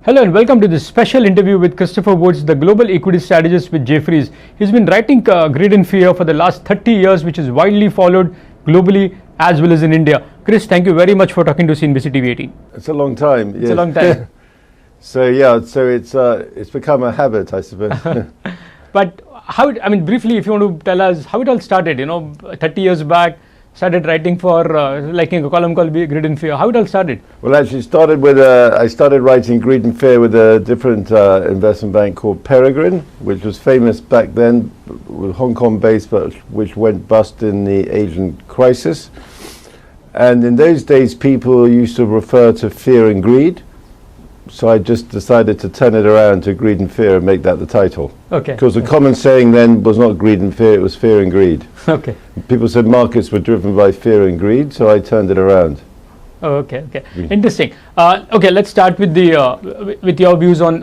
Hello and welcome to this special interview with Christopher Woods, the global equity strategist with Jefferies. He's been writing Greed and Fear for the last 30 years, which is widely followed globally as well as in India. Chris, thank you very much for talking to CNBC-TV18. It's a long time. Yes. It's a long time. So it's become a habit, I suppose. But briefly, if you want to tell us how it all started, 30 years back, started writing for liking a column called Greed and Fear. How it all started? Well, actually, I started writing Greed and Fear with a different investment bank called Peregrine, which was famous back then, with Hong Kong based, but which went bust in the Asian crisis. And in those days, people used to refer to fear and greed. So I just decided to turn it around to Greed and Fear and make that the title. Okay. Because the common saying then was not greed and fear, it was fear and greed. Okay. People said markets were driven by fear and greed, so I turned it around. Oh, okay. Interesting. Okay, let's start with the with your views on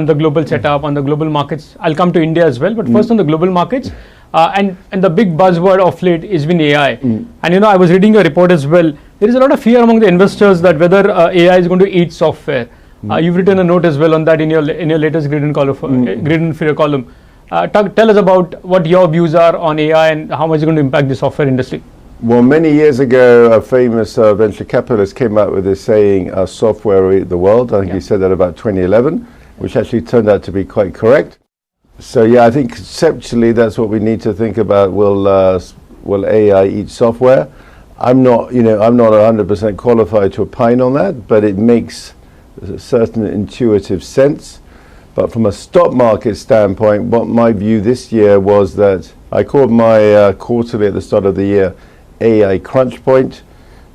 the global setup, on the global markets. I'll come to India as well, but first on the global markets. And the big buzzword of late has been AI. And I was reading a report as well. There is a lot of fear among the investors that whether AI is going to eat software. You've written a note as well on that in your latest Greed and Fear column. Tell us about what your views are on AI and how much it's going to impact the software industry. Well, many years ago, a famous venture capitalist came out with this saying, software will eat the world. I think he said that about 2011, which actually turned out to be quite correct. So yeah, I think conceptually that's what we need to think about. Will AI eat software? I'm not 100% qualified to opine on that, but it makes a certain intuitive sense. But from a stock market standpoint, what my view this year was that I called my quarterly at the start of the year AI crunch point.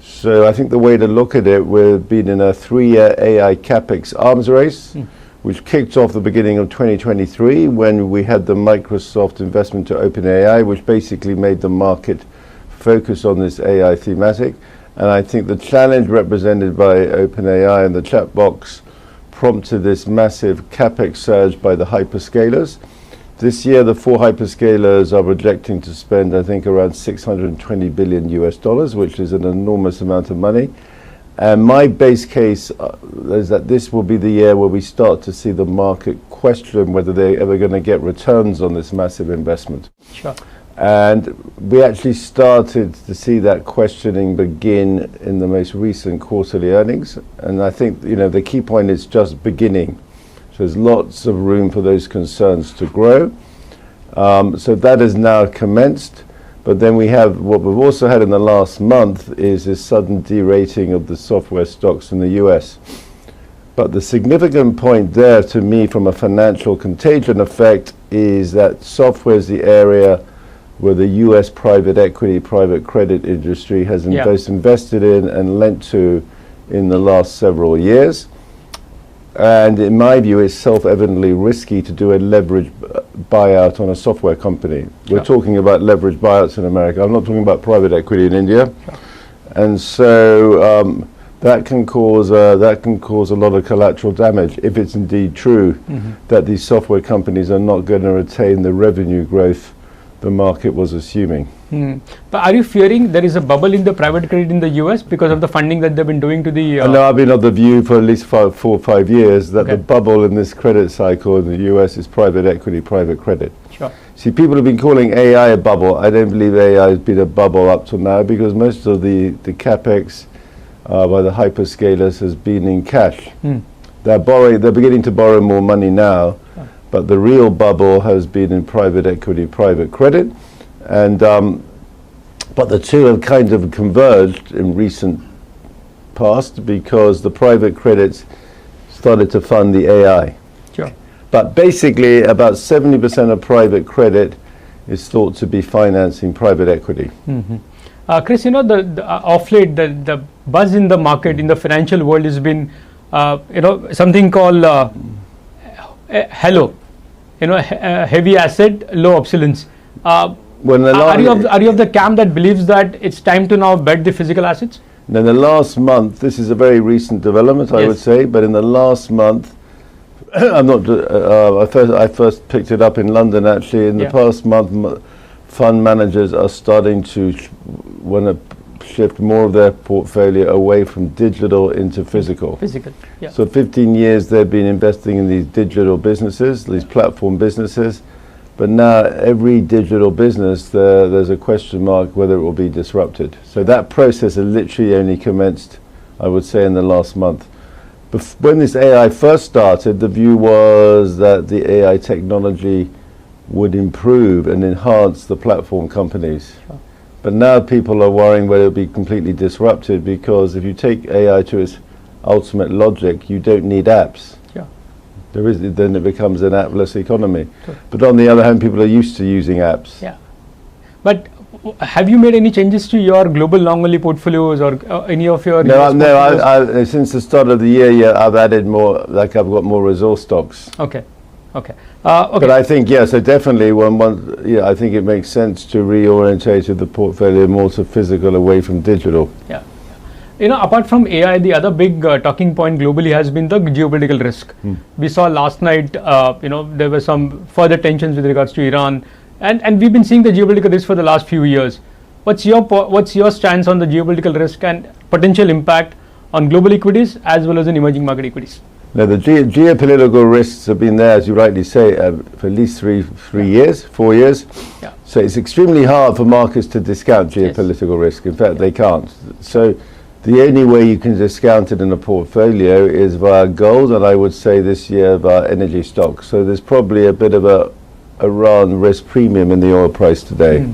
So I think the way to look at it, we've been in a 3-year AI capex arms race, which kicked off the beginning of 2023 when we had the Microsoft investment to OpenAI, which basically made the market focus on this AI thematic. And I think the challenge represented by OpenAI and the chat box prompted this massive capex surge by the hyperscalers. This year, the 4 hyperscalers are projecting to spend, I think, around $620 billion US, which is an enormous amount of money. And my base case is that this will be the year where we start to see the market question whether they're ever going to get returns on this massive investment. Sure. And we actually started to see that questioning begin in the most recent quarterly earnings. And I think, the key point is just beginning. So there's lots of room for those concerns to grow. So that has now commenced. But then we have, what we've also had in the last month is this sudden derating of the software stocks in the US. But the significant point there to me from a financial contagion effect is that software is the area where the US private equity, private credit industry has both invested in and lent to in the last several years. And in my view, it's self-evidently risky to do a leverage buyout on a software company. We're talking about leverage buyouts in America. I'm not talking about private equity in India. And so that can cause a lot of collateral damage if it's indeed true that these software companies are not going to retain the revenue growth the market was assuming. But are you fearing there is a bubble in the private credit in the US because of the funding that they've been doing to the... I know I've been of the view for at least 4 or 5 years that the bubble in this credit cycle in the US is private equity, private credit. Sure. See, people have been calling AI a bubble. I don't believe AI has been a bubble up to now because most of the capex by the hyperscalers has been in cash. They're beginning to borrow more money now. But the real bubble has been in private equity, private credit, and but the two have kind of converged in recent past because the private credits started to fund the AI. Sure. But basically, about 70% of private credit is thought to be financing private equity. Chris, the off late the buzz in the market in the financial world has been something called HELO. Heavy asset, low obsolescence. Are you of the camp that believes that it's time to now bet the physical assets? In the last month, this is a very recent development, I would say, but in the last month, I first picked it up in London actually. In the past month, fund managers are starting to want to shift more of their portfolio away from digital into physical. Physical, yeah. So 15 years they've been investing in these digital businesses, these platform businesses, but now every digital business, there's a question mark whether it will be disrupted. So that process has literally only commenced, I would say, in the last month. When this AI first started, the view was that the AI technology would improve and enhance the platform companies. Sure. But now people are worrying whether it'll be completely disrupted, because if you take AI to its ultimate logic, you don't need apps. Yeah. Then it becomes an appless economy. Sure. But on the other hand, people are used to using apps. Yeah. But have you made any changes to your global long-only portfolios or any of your... No, since the start of the year, I've added more, like I've got more resource stocks. Okay. Okay. But I think, so definitely, I think it makes sense to reorientate the portfolio more to physical away from digital. Yeah. Apart from AI, the other big talking point globally has been the geopolitical risk. We saw last night, there were some further tensions with regards to Iran, and we've been seeing the geopolitical risk for the last few years. What's your stance on the geopolitical risk and potential impact on global equities as well as in emerging market equities? Now, the geopolitical risks have been there, as you rightly say, for at least 4 years. Yeah. So it's extremely hard for markets to discount geopolitical risk. In fact, they can't. So the only way you can discount it in a portfolio is via gold, and I would say this year via energy stocks. So there's probably a bit of a Iran risk premium in the oil price today.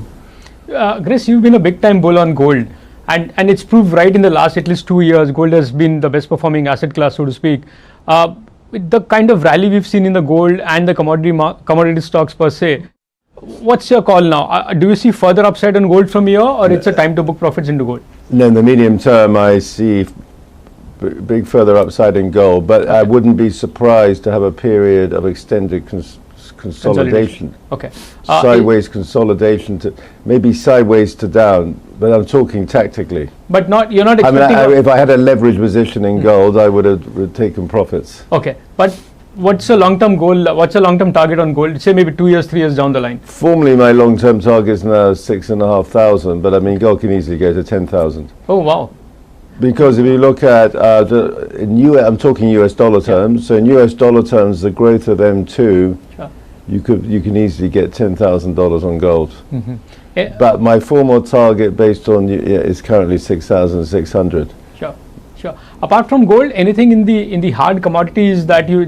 Chris, you've been a big-time bull on gold, and it's proved right in the last at least 2 years. Gold has been the best-performing asset class, so to speak. With the kind of rally we've seen in the gold and the commodity stocks per se, what's your call now? Do you see further upside on gold from here, or it's a time to book profits into gold? No, in the medium term, I see big further upside in gold, but I wouldn't be surprised to have a period of extended consolidation. Okay. Sideways consolidation to maybe sideways to down, but I'm talking tactically. But you're not expecting... if I had a leverage position in gold, I would have taken profits. Okay, but what's a long-term goal? What's a long-term target on gold? Say maybe 2 years, 3 years down the line. Formally, my long-term target is now 6,500, but I mean, gold can easily go to 10,000. Oh, wow. Because if you look at, I'm talking US dollar terms, so in US dollar terms, the growth of M2, you can easily get $10,000 on gold. But my formal target based on is currently 6,600. Sure. Apart from gold, anything in the hard commodities that you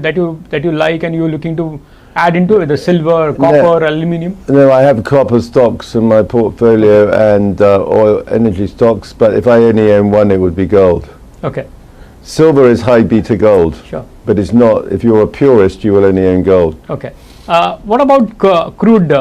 like and you're looking to add into it, the silver, copper, aluminium? No, I have copper stocks in my portfolio and oil energy stocks, but if I only own one, it would be gold. Okay. Silver is high beta gold. Sure. But it's not, if you're a purist, you will only own gold. Okay. What about crude,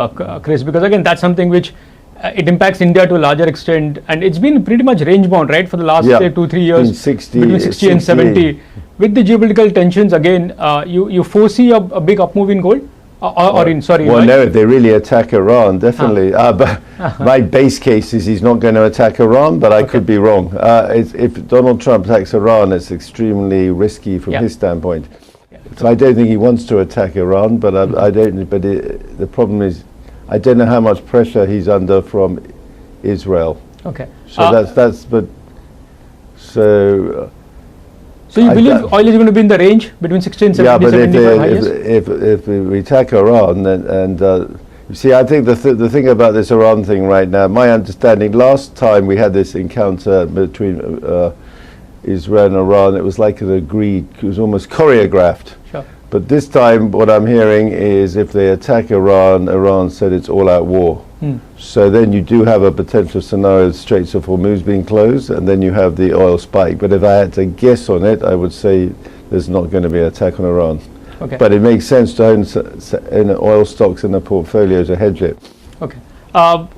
Chris? Because again, that's something which it impacts India to a larger extent, and it's been pretty much range bound, right, for the last say 2-3 years, between 60 and 70. With the geopolitical tensions, again, you foresee a big up move in gold, or in no, if they really attack Iran, definitely. But my base case is he's not going to attack Iran, but I could be wrong. If Donald Trump attacks Iran, it's extremely risky from his standpoint. So I don't think he wants to attack Iran, but I don't. But the problem is, I don't know how much pressure he's under from Israel. Okay. So So you believe oil is going to be in the range between 60 and 70? Yeah, but if we attack Iran, and you see, I think the thing about this Iran thing right now, my understanding, last time we had this encounter between Israel and Iran, it was like an agreed, it was almost choreographed. Sure. But this time, what I'm hearing is if they attack Iran, Iran said it's all-out war. So then you do have a potential scenario of Straits of Hormuz being closed, and then you have the oil spike. But if I had to guess on it, I would say there's not going to be an attack on Iran. Okay. But it makes sense to own oil stocks in the portfolio to hedge it. Okay.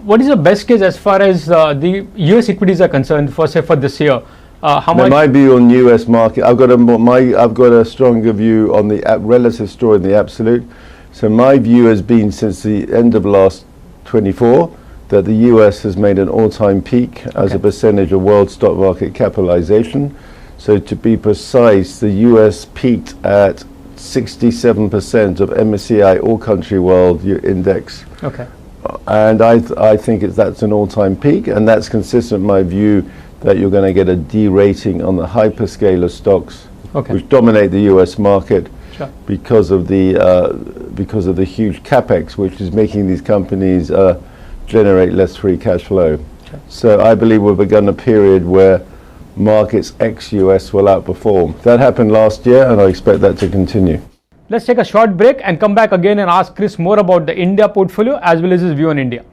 What is the best case as far as the US equities are concerned for this year? How much? My view on US market, I've got a stronger view on the relative story in the absolute. So my view has been since the end of last 24 that the US has made an all-time peak as a percentage of world stock market capitalization. So to be precise, the US peaked at 67% of MSCI All Country World Index and I think that's an all-time peak, and that's consistent with my view that you're going to get a derating on the hyperscaler stocks, which dominate the U.S. market because of the huge capex, which is making these companies generate less free cash flow. So I believe we've begun a period where markets ex-US will outperform. That happened last year, and I expect that to continue. Let's take a short break and come back again and ask Chris more about the India portfolio as well as his view on India.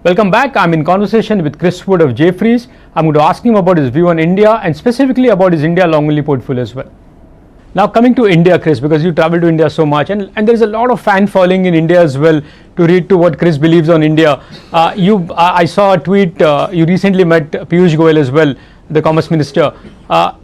Welcome back. I'm in conversation with Chris Wood of Jefferies. I'm going to ask him about his view on India and specifically about his India long only portfolio as well. Now coming to India, Chris, because you travel to India so much and there's a lot of fan following in India as well to read to what Chris believes on India. I saw a tweet, you recently met Piyush Goyal as well, the Commerce Minister.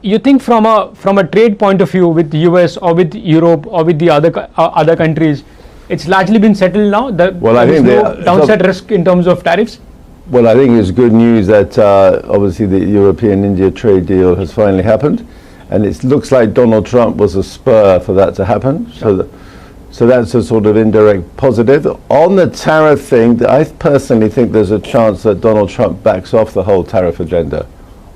You think from a trade point of view with the US or with Europe or with the other countries, it's largely been settled now? I think no downside risk in terms of tariffs? Well, I think it's good news that obviously the European-India trade deal has finally happened. And it looks like Donald Trump was a spur for that to happen. Sure. So that's a sort of indirect positive. On the tariff thing, I personally think there's a chance that Donald Trump backs off the whole tariff agenda,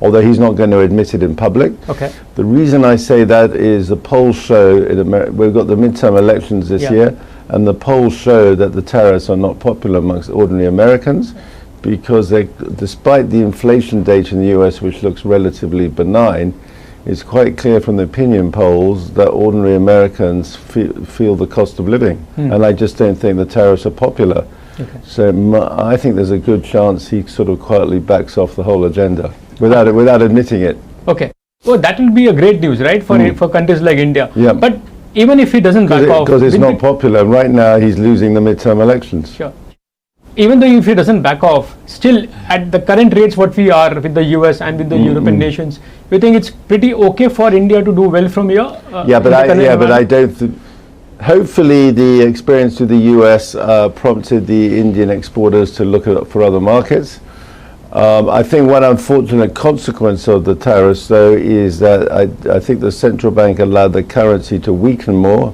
although he's not going to admit it in public. Okay. The reason I say that is the polls show in America, we've got the midterm elections this year, and the polls show that the tariffs are not popular amongst ordinary Americans. because despite the inflation data in the US, which looks relatively benign, it's quite clear from the opinion polls that ordinary Americans feel the cost of living. And I just don't think the tariffs are popular. Okay. So I think there's a good chance he sort of quietly backs off the whole agenda without admitting it. Okay. Well, that will be a great news, right, for countries like India. Yeah. But even if he doesn't back off, because it's not popular right now, he's losing the midterm elections. Sure. Even though if he doesn't back off, still at the current rates what we are with the US and with the European nations, you think it's pretty okay for India to do well from here? But I don't. Hopefully, the experience with the US prompted the Indian exporters to look for other markets. I think one unfortunate consequence of the tariffs, though, is that I think the central bank allowed the currency to weaken more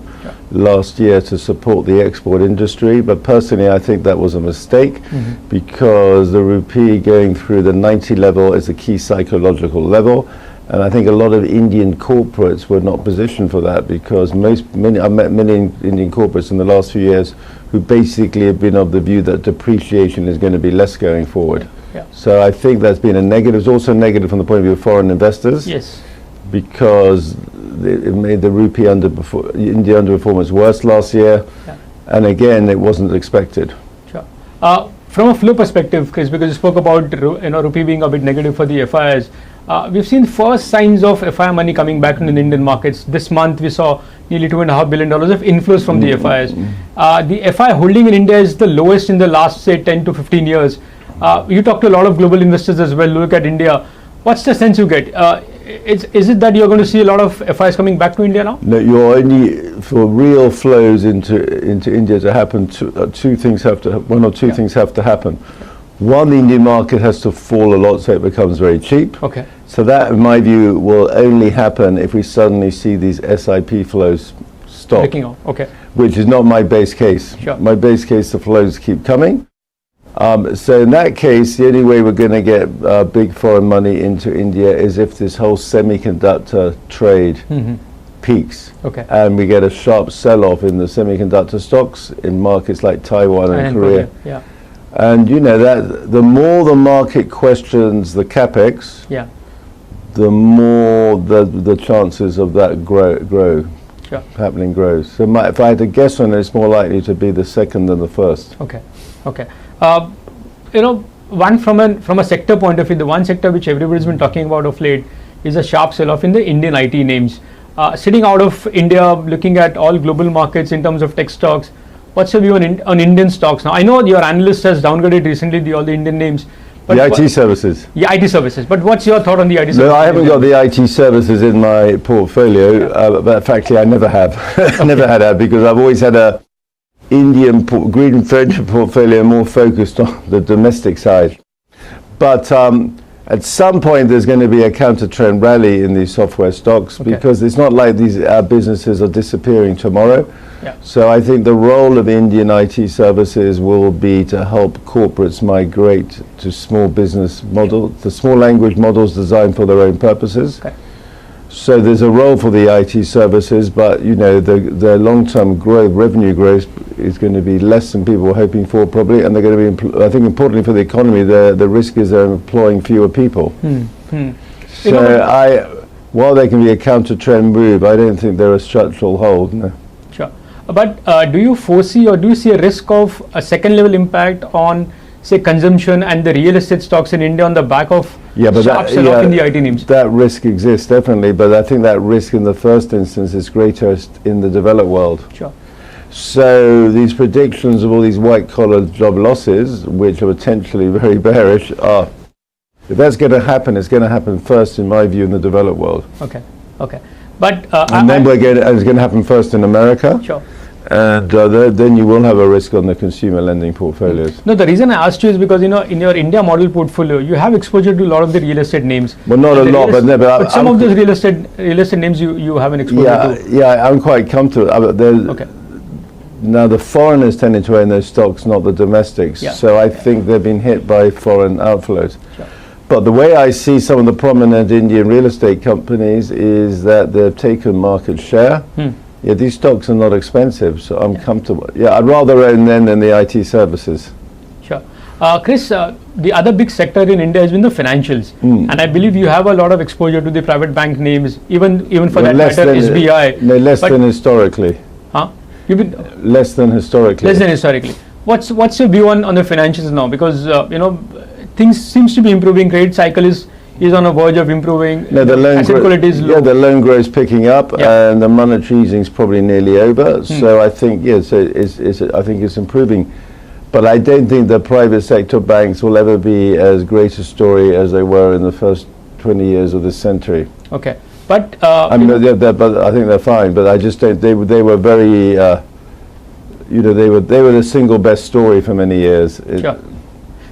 last year to support the export industry. But personally, I think that was a mistake because the rupee going through the 90 level is a key psychological level. And I think a lot of Indian corporates were not positioned for that because I met many Indian corporates in the last few years who basically have been of the view that depreciation is going to be less going forward. Yeah. So I think that's been a negative. It's also negative from the point of view of foreign investors. Yes. Because it made the rupee India underperformance worse last year. Yeah. And again, it wasn't expected. Sure. From a flow perspective, Chris, because you spoke about rupee being a bit negative for the FIs, we've seen first signs of FI money coming back into the Indian markets. This month we saw nearly $2.5 billion of inflows from the FIs. The FI holding in India is the lowest in the last, say, 10 to 15 years. You talk to a lot of global investors as well, look at India. What's the sense you get? Is it that you're going to see a lot of FIs coming back to India now? No, you're only for real flows into India to happen. One or two things have to happen. One, the Indian market has to fall a lot so it becomes very cheap. Okay. So that, in my view, will only happen if we suddenly see these SIP flows stop. Breaking off. Okay. Which is not my base case. Sure. My base case, the flows keep coming. So in that case, the only way we're going to get big foreign money into India is if this whole semiconductor trade peaks. Okay. And we get a sharp sell-off in the semiconductor stocks in markets like Taiwan and Korea. Yeah. And you know that the more the market questions the capex, the more the chances of that happening grows. So if I had to guess on it, it's more likely to be the second than the first. Okay. Okay. One from a sector point of view, the one sector which everybody's been talking about of late is a sharp sell-off in the Indian IT names. Sitting out of India, looking at all global markets in terms of tech stocks, what's your view on Indian stocks now? I know your analyst has downgraded recently all the Indian names. But the IT services. Yeah, IT services. But what's your thought on the IT services? No, I haven't got the IT services in my portfolio, but factually I never have. Never had that because I've always had a Indian green venture portfolio more focused on the domestic side. But at some point there's going to be a counter trend rally in these software stocks because it's not like these businesses are disappearing tomorrow. Yeah. So I think the role of Indian IT services will be to help corporates migrate to small business models, the small language models designed for their own purposes. Okay. So there's a role for the IT services, but you know the long-term growth, revenue growth, is going to be less than people were hoping for probably, and they're going to be. I think importantly for the economy, the risk is they're employing fewer people. So while there can be a counter-trend move, I don't think they're a structural hold. No. Sure, but do you foresee or do you see a risk of a second-level impact on, say, consumption and the real estate stocks in India on the back of sharp sell-off in the IT names? That risk exists definitely, but I think that risk in the first instance is greatest in the developed world. Sure. So these predictions of all these white-collar job losses, which are potentially very bearish, if that's going to happen, it's going to happen first, in my view, in the developed world. Okay. Okay. But and then it's going to happen first in America. Sure. And then you will have a risk on the consumer lending portfolios. No, the reason I asked you is because in your India model portfolio, you have exposure to a lot of the real estate names. Well, not a lot, but some of those real estate names you have an exposure to. Yeah, I'm quite comfortable. Okay. Now the foreigners tended to own those stocks, not the domestics. Yeah. So I think they've been hit by foreign outflows. Sure. But the way I see some of the prominent Indian real estate companies is that they've taken market share. Yeah, these stocks are not expensive, so I'm comfortable. Yeah, I'd rather own them than the IT services. Sure. Chris, the other big sector in India has been the financials, and I believe you have a lot of exposure to the private bank names, even for that matter, SBI. No, less than historically. Huh? You've been less than historically. Less than historically. What's your view on the financials now? Because things seems to be improving. Credit cycle is on a verge of improving. No, the loan quality is low. Yeah, the loan growth is picking up, and the monetary easing is probably nearly over. So I think I think it's improving. But I don't think the private sector banks will ever be as great a story as they were in the first 20 years of this century. Okay, but but I think they're fine. But I just don't. They were very, they were the single best story for many years. Sure.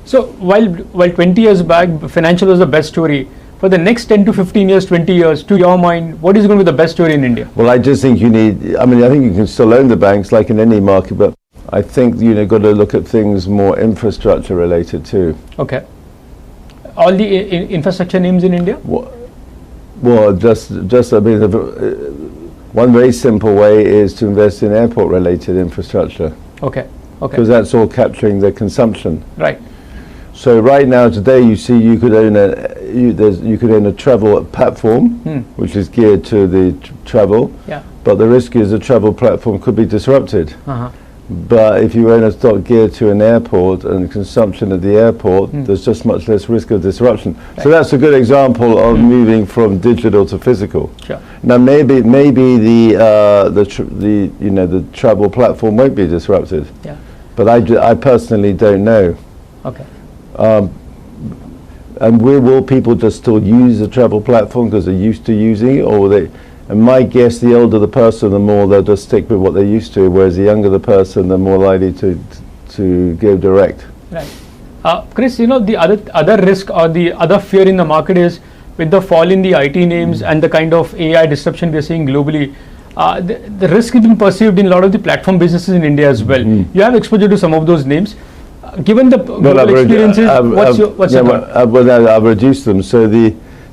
So while 20 years back, financial was the best story. For the next 10 to 15 years, 20 years, to your mind, what is going to be the best story in India? Well, I just think you need. I mean, I think you can still own the banks like in any market, but I think got to look at things more infrastructure related too. Okay. All the infrastructure names in India? Well, just I mean, one very simple way is to invest in airport related infrastructure. Okay. Because that's all capturing the consumption. Right. So right now, today, you see, you could own a travel platform, which is geared to the travel. Yeah. But the risk is the travel platform could be disrupted. But if you own a stock geared to an airport and consumption at the airport, there's just much less risk of disruption. Right. So that's a good example of moving from digital to physical. Sure. Now maybe the travel platform won't be disrupted. Yeah. But I personally don't know. Okay. And will people just still use the travel platform because they're used to using it, or will they? And my guess, the older the person, the more they'll just stick with what they're used to, whereas the younger the person, the more likely to go direct. Right. Chris, the other risk or the other fear in the market is with the fall in the IT names and the kind of AI disruption we are seeing globally, the risk is being perceived in a lot of the platform businesses in India as well. You have exposure to some of those names. Given the global experiences, what's your thought? I've reduced them. So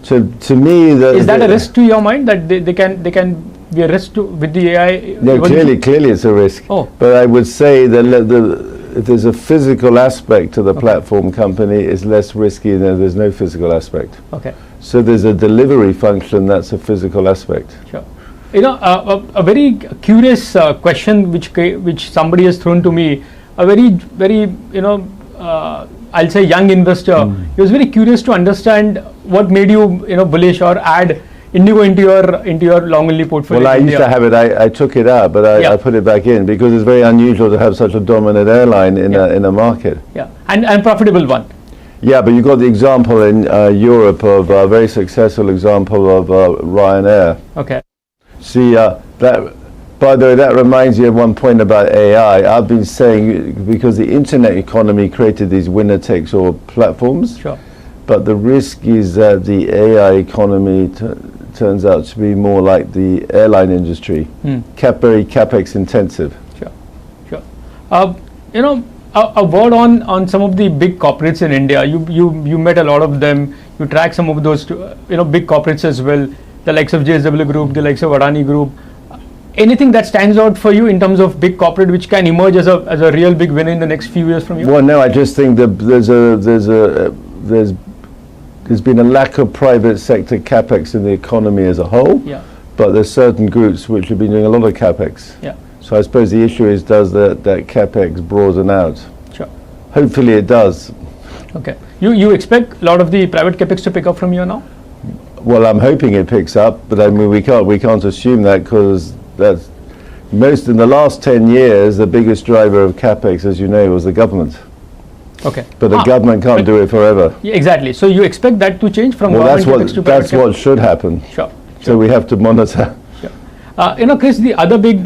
to me, is that a risk to your mind that they can be a risk with the AI? No, clearly it's a risk. Oh. But I would say that if there's a physical aspect to the platform company, it's less risky than if there's no physical aspect. Okay. So there's a delivery function that's a physical aspect. Sure. A very curious question which somebody has thrown to me. A very I'll say young investor. He was very curious to understand what made you bullish or add Indigo into your long only portfolio. Well, I used to have it. I took it out, but I put it back in because it's very unusual to have such a dominant airline in a market. Yeah, and profitable one. Yeah, but you got the example in Europe of a very successful example of Ryanair. Okay. See that. By the way, that reminds me of one point about AI. I've been saying because the internet economy created these winner-takes-all platforms. Sure. But the risk is that the AI economy turns out to be more like the airline industry, very capex intensive. Sure. A word on some of the big corporates in India. You met a lot of them. You track some of those big corporates as well. The likes of JSW Group, the likes of Adani Group. Anything that stands out for you in terms of big corporate which can emerge as a real big winner in the next few years from you? Well, no, I just think that there's been a lack of private sector capex in the economy as a whole. Yeah. But there's certain groups which have been doing a lot of capex. Yeah. So I suppose the issue is, does that capex broaden out? Sure. Hopefully it does. Okay. You expect a lot of the private capex to pick up from here now? Well, I'm hoping it picks up, but I mean we can't assume that because that's in the last 10 years the biggest driver of capex, as you know, was the government. Okay. But the government can't do it forever. Yeah, exactly. So you expect that to change from government capex to private capex? That's what should happen. Sure. So we have to monitor. Sure. Chris, the other big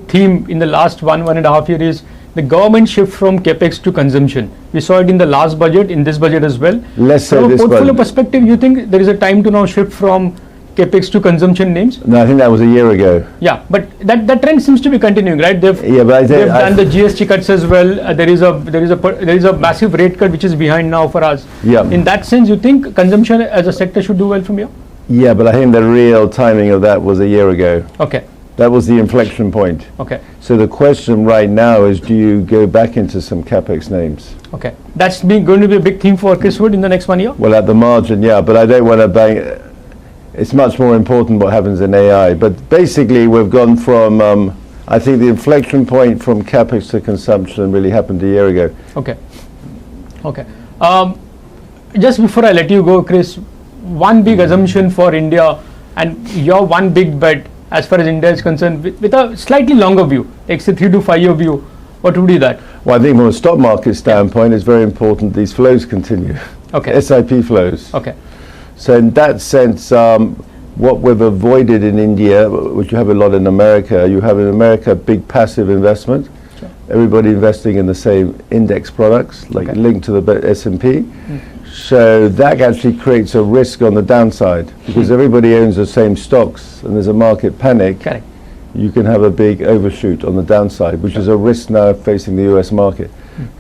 theme in the last 1.5 years is the government shift from capex to consumption. We saw it in the last budget, in this budget as well. Let's say from this a portfolio budget. perspective, you think there is a time to now shift from capex to consumption names? No, I think that was a year ago. Yeah, but that trend seems to be continuing, right? They've done the GST cuts as well. There is a massive rate cut which is behind now for us. Yeah. In that sense, you think consumption as a sector should do well from here? Yeah, but I think the real timing of that was a year ago. Okay. That was the inflection point. Okay. So the question right now is, do you go back into some capex names? Okay. That's going to be a big theme for Chris Wood in the next 1 year? Well, at the margin, yeah, but I don't want to bang. It's much more important what happens in AI. But basically, we've gone from, I think the inflection point from capex to consumption really happened a year ago. Okay. Okay. Just before I let you go, Chris, one big assumption for India and your one big bet as far as India is concerned, with a slightly longer view, like say 3 to 5 year view, what would be that? Well, I think from a stock market standpoint, it's very important these flows continue. Okay. SIP flows. Okay. So in that sense, what we've avoided in India, which you have a lot in America, you have in America big passive investment. Sure. Everybody investing in the same index products, like linked to the S&P. So that actually creates a risk on the downside because everybody owns the same stocks and there's a market panic. Correct. You can have a big overshoot on the downside, which is a risk now facing the US market.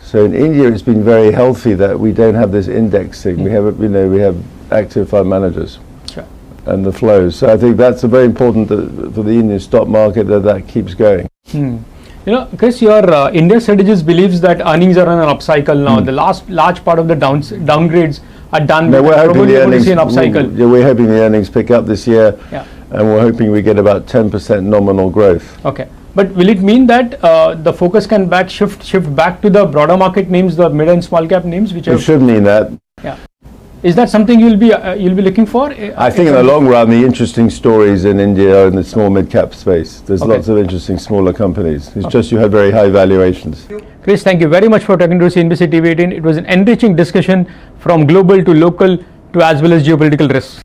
So in India, it's been very healthy that we don't have this indexing. We have, we have active fund managers. Sure. And the flows. So I think that's a very important for the Indian stock market that keeps going. Chris, your India strategist believes that earnings are on an upcycle now. The large part of the downgrades are done. No, we're hoping the earnings, an upcycle. we're hoping the earnings pick up this year, and we're hoping we get about 10% nominal growth. Okay, but will it mean that the focus can shift back to the broader market names, the mid and small cap names, which it should mean that. Yeah. Is that something you'll be looking for? I think in the long run, the interesting stories in India are in the small mid-cap space. There's lots of interesting smaller companies. It's just you have very high valuations. Chris, thank you very much for talking to CNBC TV18. It was an enriching discussion from global to local to as well as geopolitical risks.